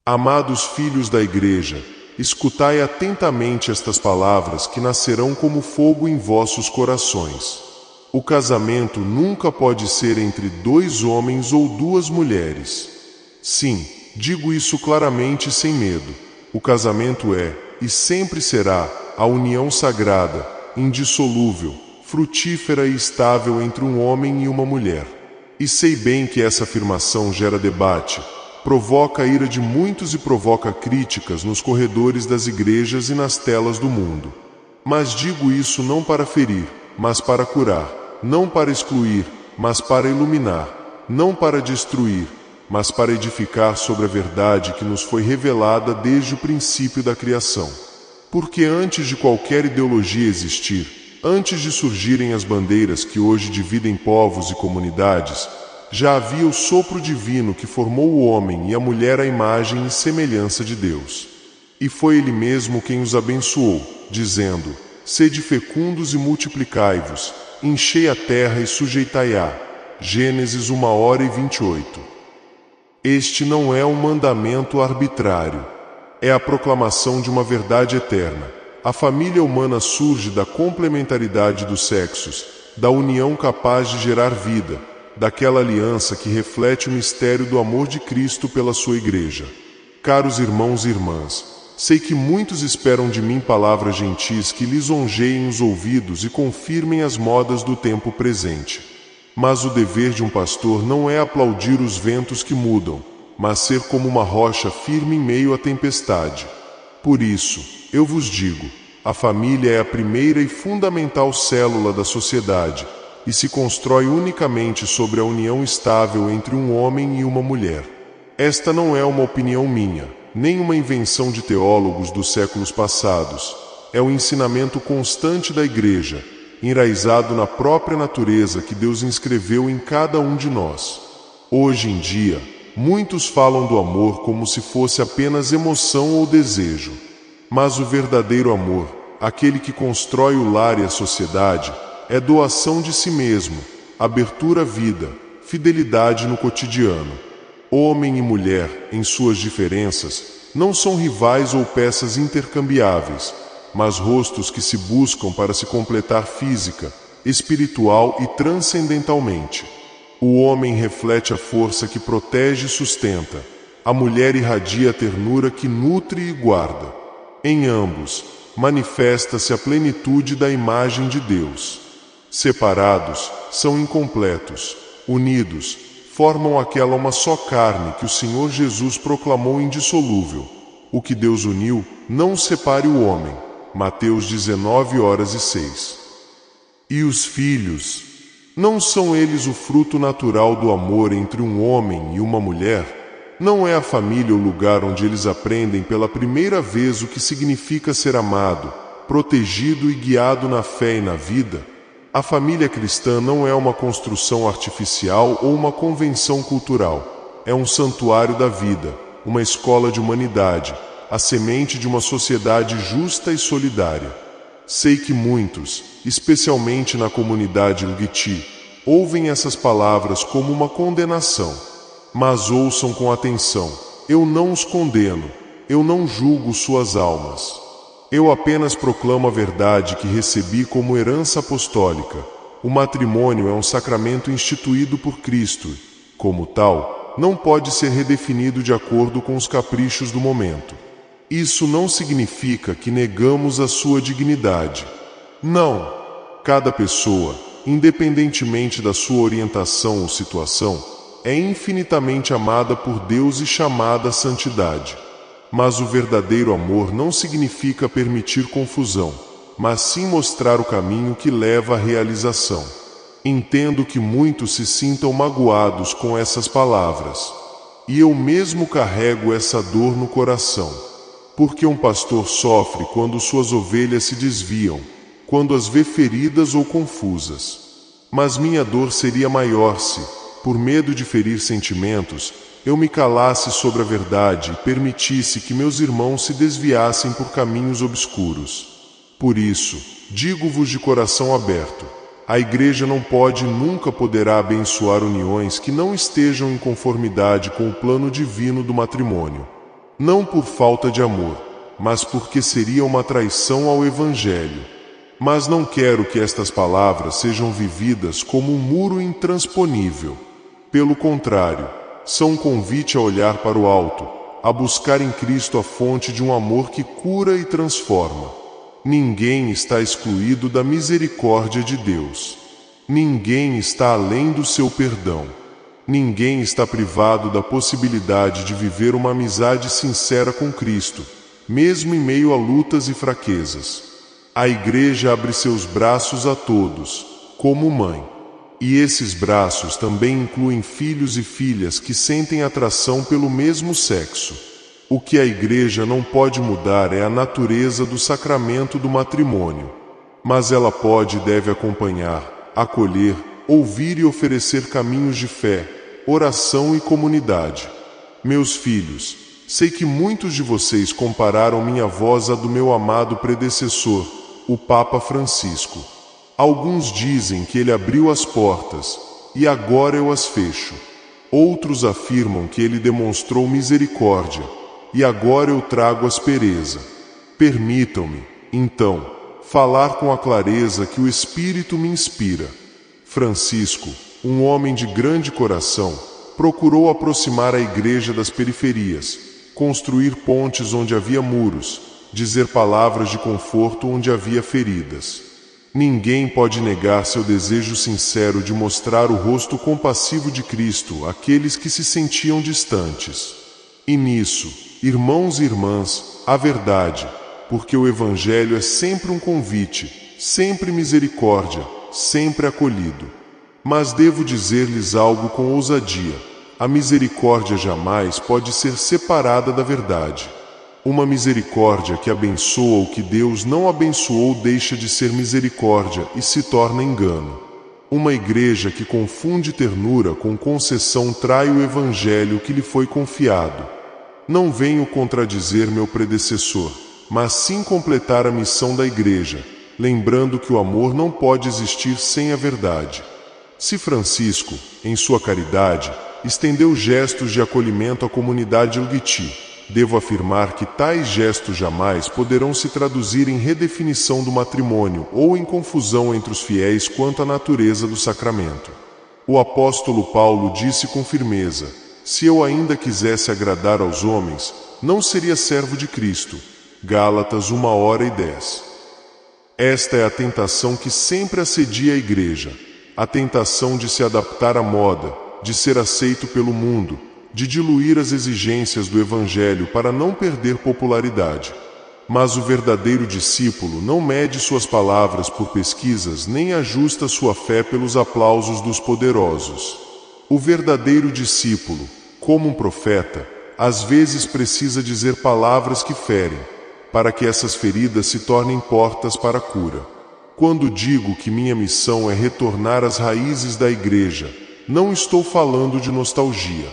Amados filhos da Igreja, escutai atentamente estas palavras que nascerão como fogo em vossos corações. O casamento nunca pode ser entre 2 homens ou 2 mulheres. Sim, digo isso claramente e sem medo. O casamento é, e sempre será, a união sagrada, indissolúvel, frutífera e estável entre um homem e uma mulher. E sei bem que essa afirmação gera debate, provoca a ira de muitos e provoca críticas nos corredores das igrejas e nas telas do mundo. Mas digo isso não para ferir, mas para curar, não para excluir, mas para iluminar, não para destruir, mas para edificar sobre a verdade que nos foi revelada desde o princípio da criação. Porque antes de qualquer ideologia existir, antes de surgirem as bandeiras que hoje dividem povos e comunidades, já havia o sopro divino que formou o homem e a mulher à imagem e semelhança de Deus. E foi Ele mesmo quem os abençoou, dizendo: Sede fecundos e multiplicai-vos, enchei a terra e sujeitai-a. Gênesis 1h28. Este não é um mandamento arbitrário. É a proclamação de uma verdade eterna. A família humana surge da complementaridade dos sexos, da união capaz de gerar vida, daquela aliança que reflete o mistério do amor de Cristo pela sua Igreja. Caros irmãos e irmãs, sei que muitos esperam de mim palavras gentis que lisonjeiem os ouvidos e confirmem as modas do tempo presente. Mas o dever de um pastor não é aplaudir os ventos que mudam, mas ser como uma rocha firme em meio à tempestade. Por isso, eu vos digo, a família é a primeira e fundamental célula da sociedade, e se constrói unicamente sobre a união estável entre um homem e uma mulher. Esta não é uma opinião minha, nem uma invenção de teólogos dos séculos passados. É o ensinamento constante da Igreja, enraizado na própria natureza que Deus inscreveu em cada um de nós. Hoje em dia, muitos falam do amor como se fosse apenas emoção ou desejo. Mas o verdadeiro amor, aquele que constrói o lar e a sociedade, é doação de si mesmo, abertura à vida, fidelidade no cotidiano. Homem e mulher, em suas diferenças, não são rivais ou peças intercambiáveis, mas rostos que se buscam para se completar física, espiritual e transcendentalmente. O homem reflete a força que protege e sustenta, a mulher irradia a ternura que nutre e guarda. Em ambos, manifesta-se a plenitude da imagem de Deus. Separados, são incompletos. Unidos, formam aquela uma só carne que o Senhor Jesus proclamou indissolúvel. O que Deus uniu, não separe o homem. Mateus 19h06. E os filhos? Não são eles o fruto natural do amor entre um homem e uma mulher? Não é a família o lugar onde eles aprendem pela primeira vez o que significa ser amado, protegido e guiado na fé e na vida? A família cristã não é uma construção artificial ou uma convenção cultural. É um santuário da vida, uma escola de humanidade, a semente de uma sociedade justa e solidária. Sei que muitos, especialmente na comunidade LGBT, ouvem essas palavras como uma condenação. Mas ouçam com atenção. Eu não os condeno, eu não julgo suas almas. Eu apenas proclamo a verdade que recebi como herança apostólica. O matrimônio é um sacramento instituído por Cristo e, como tal, não pode ser redefinido de acordo com os caprichos do momento. Isso não significa que negamos a sua dignidade. Não. Cada pessoa, independentemente da sua orientação ou situação, é infinitamente amada por Deus e chamada à santidade. Mas o verdadeiro amor não significa permitir confusão, mas sim mostrar o caminho que leva à realização. Entendo que muitos se sintam magoados com essas palavras. E eu mesmo carrego essa dor no coração. Porque um pastor sofre quando suas ovelhas se desviam, quando as vê feridas ou confusas. Mas minha dor seria maior se, por medo de ferir sentimentos, eu me calasse sobre a verdade e permitisse que meus irmãos se desviassem por caminhos obscuros. Por isso, digo-vos de coração aberto, a Igreja não pode e nunca poderá abençoar uniões que não estejam em conformidade com o plano divino do matrimônio. Não por falta de amor, mas porque seria uma traição ao Evangelho. Mas não quero que estas palavras sejam vividas como um muro intransponível. Pelo contrário, são um convite a olhar para o alto, a buscar em Cristo a fonte de um amor que cura e transforma. Ninguém está excluído da misericórdia de Deus. Ninguém está além do seu perdão. Ninguém está privado da possibilidade de viver uma amizade sincera com Cristo, mesmo em meio a lutas e fraquezas. A Igreja abre seus braços a todos, como mãe. E esses braços também incluem filhos e filhas que sentem atração pelo mesmo sexo. O que a Igreja não pode mudar é a natureza do sacramento do matrimônio. Mas ela pode e deve acompanhar, acolher, ouvir e oferecer caminhos de fé, oração e comunidade. Meus filhos, sei que muitos de vocês compararam minha voz à do meu amado predecessor, o Papa Francisco. Alguns dizem que ele abriu as portas, e agora eu as fecho. Outros afirmam que ele demonstrou misericórdia, e agora eu trago aspereza. Permitam-me, então, falar com a clareza que o Espírito me inspira. Francisco, um homem de grande coração, procurou aproximar a Igreja das periferias, construir pontes onde havia muros, dizer palavras de conforto onde havia feridas. Ninguém pode negar seu desejo sincero de mostrar o rosto compassivo de Cristo àqueles que se sentiam distantes. E nisso, irmãos e irmãs, a verdade, porque o Evangelho é sempre um convite, sempre misericórdia, sempre acolhido. Mas devo dizer-lhes algo com ousadia: a misericórdia jamais pode ser separada da verdade. Uma misericórdia que abençoa o que Deus não abençoou deixa de ser misericórdia e se torna engano. Uma igreja que confunde ternura com concessão trai o Evangelho que lhe foi confiado. Não venho contradizer meu predecessor, mas sim completar a missão da igreja, lembrando que o amor não pode existir sem a verdade. Se Francisco, em sua caridade, estendeu gestos de acolhimento à comunidade Elguiti, devo afirmar que tais gestos jamais poderão se traduzir em redefinição do matrimônio ou em confusão entre os fiéis quanto à natureza do sacramento. O apóstolo Paulo disse com firmeza: se eu ainda quisesse agradar aos homens, não seria servo de Cristo. Gálatas 1:10. Esta é a tentação que sempre assedia a igreja, a tentação de se adaptar à moda, de ser aceito pelo mundo, de diluir as exigências do Evangelho para não perder popularidade. Mas o verdadeiro discípulo não mede suas palavras por pesquisas nem ajusta sua fé pelos aplausos dos poderosos. O verdadeiro discípulo, como um profeta, às vezes precisa dizer palavras que ferem, para que essas feridas se tornem portas para a cura. Quando digo que minha missão é retornar às raízes da igreja, não estou falando de nostalgia.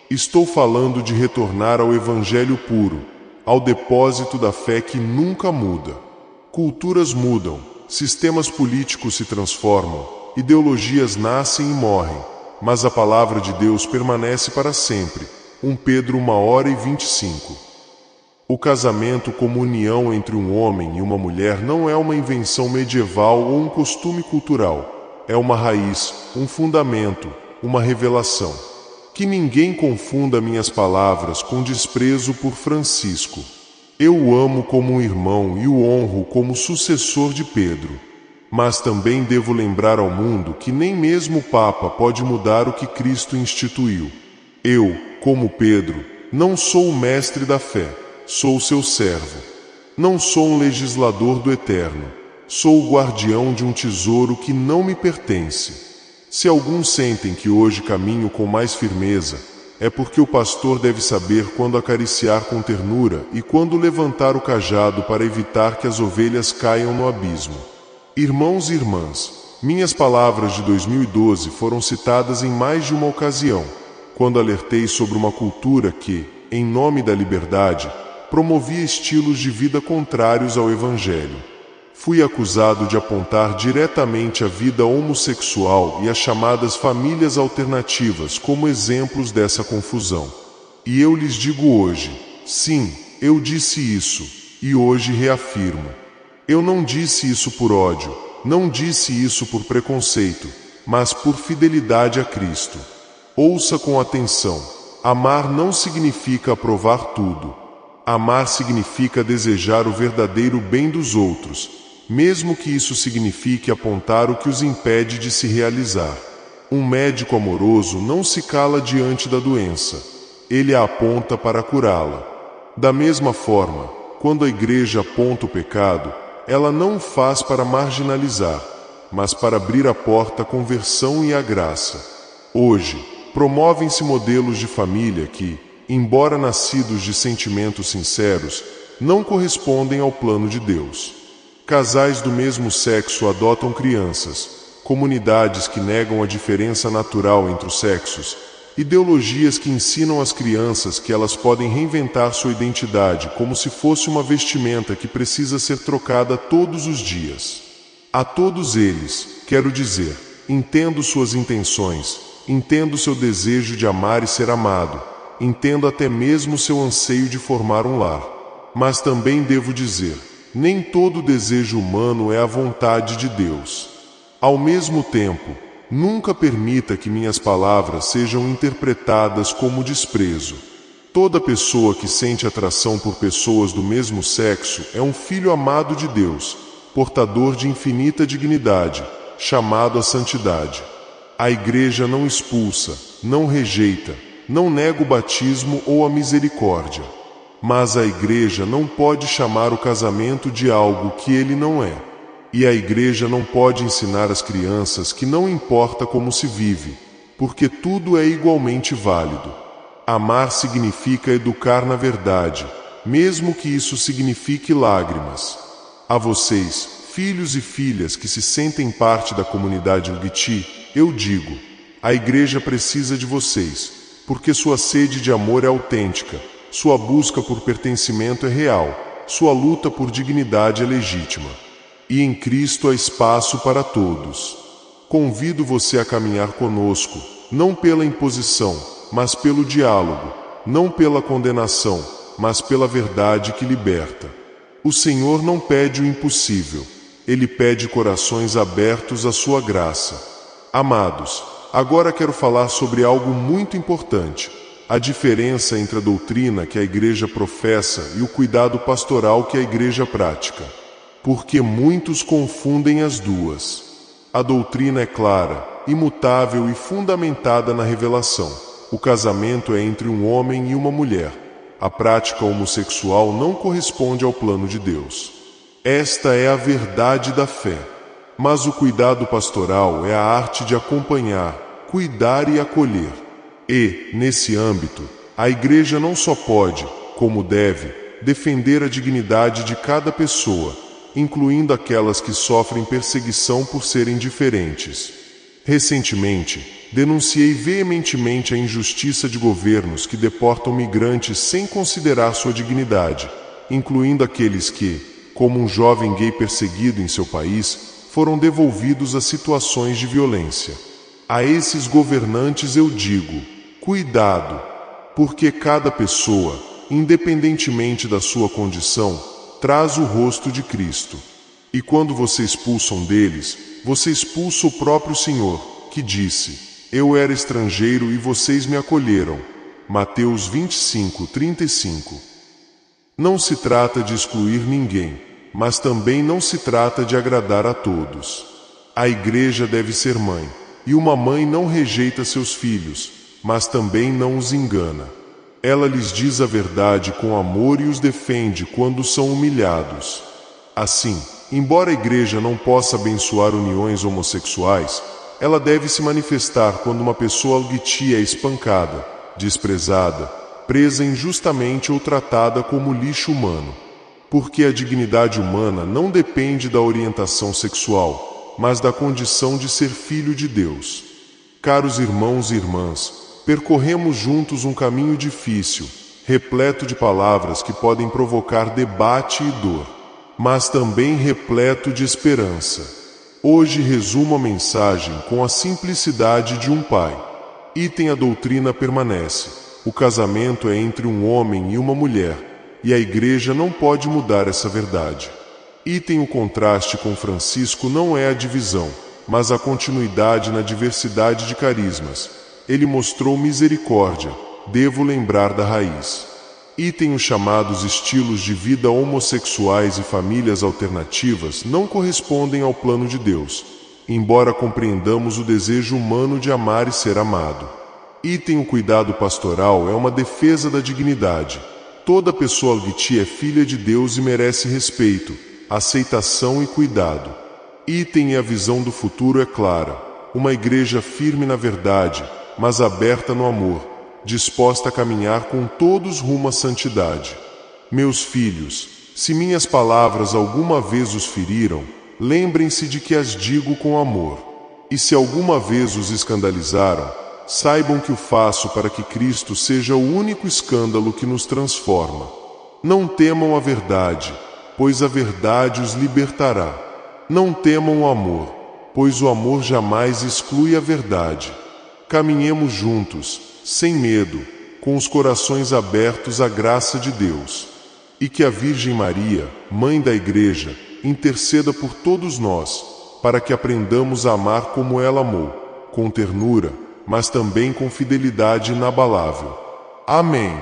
Estou falando de retornar ao Evangelho puro, ao depósito da fé que nunca muda. Culturas mudam, sistemas políticos se transformam, ideologias nascem e morrem, mas a palavra de Deus permanece para sempre. 1 Pedro 1:25. O casamento como união entre um homem e uma mulher não é uma invenção medieval ou um costume cultural. É uma raiz, um fundamento, uma revelação. Que ninguém confunda minhas palavras com desprezo por Francisco. Eu o amo como um irmão e o honro como sucessor de Pedro. Mas também devo lembrar ao mundo que nem mesmo o Papa pode mudar o que Cristo instituiu. Eu, como Pedro, não sou o mestre da fé, sou seu servo. Não sou um legislador do Eterno, sou o guardião de um tesouro que não me pertence. Se alguns sentem que hoje caminho com mais firmeza, é porque o pastor deve saber quando acariciar com ternura e quando levantar o cajado para evitar que as ovelhas caiam no abismo. Irmãos e irmãs, minhas palavras de 2012 foram citadas em mais de uma ocasião, quando alertei sobre uma cultura que, em nome da liberdade, promovia estilos de vida contrários ao Evangelho. Fui acusado de apontar diretamente a vida homossexual e as chamadas famílias alternativas como exemplos dessa confusão. E eu lhes digo hoje, sim, eu disse isso, e hoje reafirmo. Eu não disse isso por ódio, não disse isso por preconceito, mas por fidelidade a Cristo. Ouça com atenção. Amar não significa aprovar tudo. Amar significa desejar o verdadeiro bem dos outros, mesmo que isso signifique apontar o que os impede de se realizar. Um médico amoroso não se cala diante da doença. Ele a aponta para curá-la. Da mesma forma, quando a igreja aponta o pecado, ela não o faz para marginalizar, mas para abrir a porta à conversão e à graça. Hoje, promovem-se modelos de família que, embora nascidos de sentimentos sinceros, não correspondem ao plano de Deus. Casais do mesmo sexo adotam crianças, comunidades que negam a diferença natural entre os sexos, ideologias que ensinam às crianças que elas podem reinventar sua identidade como se fosse uma vestimenta que precisa ser trocada todos os dias. A todos eles, quero dizer, entendo suas intenções, entendo seu desejo de amar e ser amado, entendo até mesmo seu anseio de formar um lar. Mas também devo dizer, nem todo desejo humano é a vontade de Deus. Ao mesmo tempo, nunca permita que minhas palavras sejam interpretadas como desprezo. Toda pessoa que sente atração por pessoas do mesmo sexo é um filho amado de Deus, portador de infinita dignidade, chamado à santidade. A igreja não expulsa, não rejeita, não nega o batismo ou a misericórdia. Mas a igreja não pode chamar o casamento de algo que ele não é. E a igreja não pode ensinar às crianças que não importa como se vive, porque tudo é igualmente válido. Amar significa educar na verdade, mesmo que isso signifique lágrimas. A vocês, filhos e filhas que se sentem parte da comunidade LGBT, eu digo, a igreja precisa de vocês, porque sua sede de amor é autêntica, sua busca por pertencimento é real, sua luta por dignidade é legítima. E em Cristo há espaço para todos. Convido você a caminhar conosco, não pela imposição, mas pelo diálogo, não pela condenação, mas pela verdade que liberta. O Senhor não pede o impossível, Ele pede corações abertos à sua graça. Amados, agora quero falar sobre algo muito importante, a diferença entre a doutrina que a igreja professa e o cuidado pastoral que a igreja pratica. Porque muitos confundem as duas. A doutrina é clara, imutável e fundamentada na revelação. O casamento é entre um homem e uma mulher. A prática homossexual não corresponde ao plano de Deus. Esta é a verdade da fé. Mas o cuidado pastoral é a arte de acompanhar, cuidar e acolher. E, nesse âmbito, a igreja não só pode, como deve, defender a dignidade de cada pessoa, incluindo aquelas que sofrem perseguição por serem diferentes. Recentemente, denunciei veementemente a injustiça de governos que deportam migrantes sem considerar sua dignidade, incluindo aqueles que, como um jovem gay perseguido em seu país, foram devolvidos a situações de violência. A esses governantes eu digo, cuidado, porque cada pessoa, independentemente da sua condição, traz o rosto de Cristo. E quando você expulsa um deles, você expulsa o próprio Senhor, que disse, eu era estrangeiro e vocês me acolheram. Mateus 25:35. Não se trata de excluir ninguém, mas também não se trata de agradar a todos. A igreja deve ser mãe, e uma mãe não rejeita seus filhos, mas também não os engana. Ela lhes diz a verdade com amor e os defende quando são humilhados. Assim, embora a igreja não possa abençoar uniões homossexuais, ela deve se manifestar quando uma pessoa LGBT é espancada, desprezada, presa injustamente ou tratada como lixo humano. Porque a dignidade humana não depende da orientação sexual, mas da condição de ser filho de Deus. Caros irmãos e irmãs, percorremos juntos um caminho difícil, repleto de palavras que podem provocar debate e dor, mas também repleto de esperança. Hoje resumo a mensagem com a simplicidade de um pai. Item: a doutrina permanece. o casamento é entre um homem e uma mulher, e a Igreja não pode mudar essa verdade. O contraste com Francisco não é a divisão, mas a continuidade na diversidade de carismas. Ele mostrou misericórdia, devo lembrar da raiz. Os chamados estilos de vida homossexuais e famílias alternativas não correspondem ao plano de Deus, embora compreendamos o desejo humano de amar e ser amado. O cuidado pastoral é uma defesa da dignidade. Toda pessoa LGBT é filha de Deus e merece respeito, aceitação e cuidado. A visão do futuro é clara, uma igreja firme na verdade, mas aberta no amor, disposta a caminhar com todos rumo à santidade. Meus filhos, se minhas palavras alguma vez os feriram, lembrem-se de que as digo com amor. E se alguma vez os escandalizaram, saibam que o faço para que Cristo seja o único escândalo que nos transforma. Não temam a verdade, pois a verdade os libertará. Não temam o amor, pois o amor jamais exclui a verdade. Caminhemos juntos, sem medo, com os corações abertos à graça de Deus. E que a Virgem Maria, Mãe da Igreja, interceda por todos nós, para que aprendamos a amar como ela amou, com ternura, mas também com fidelidade inabalável. Amém.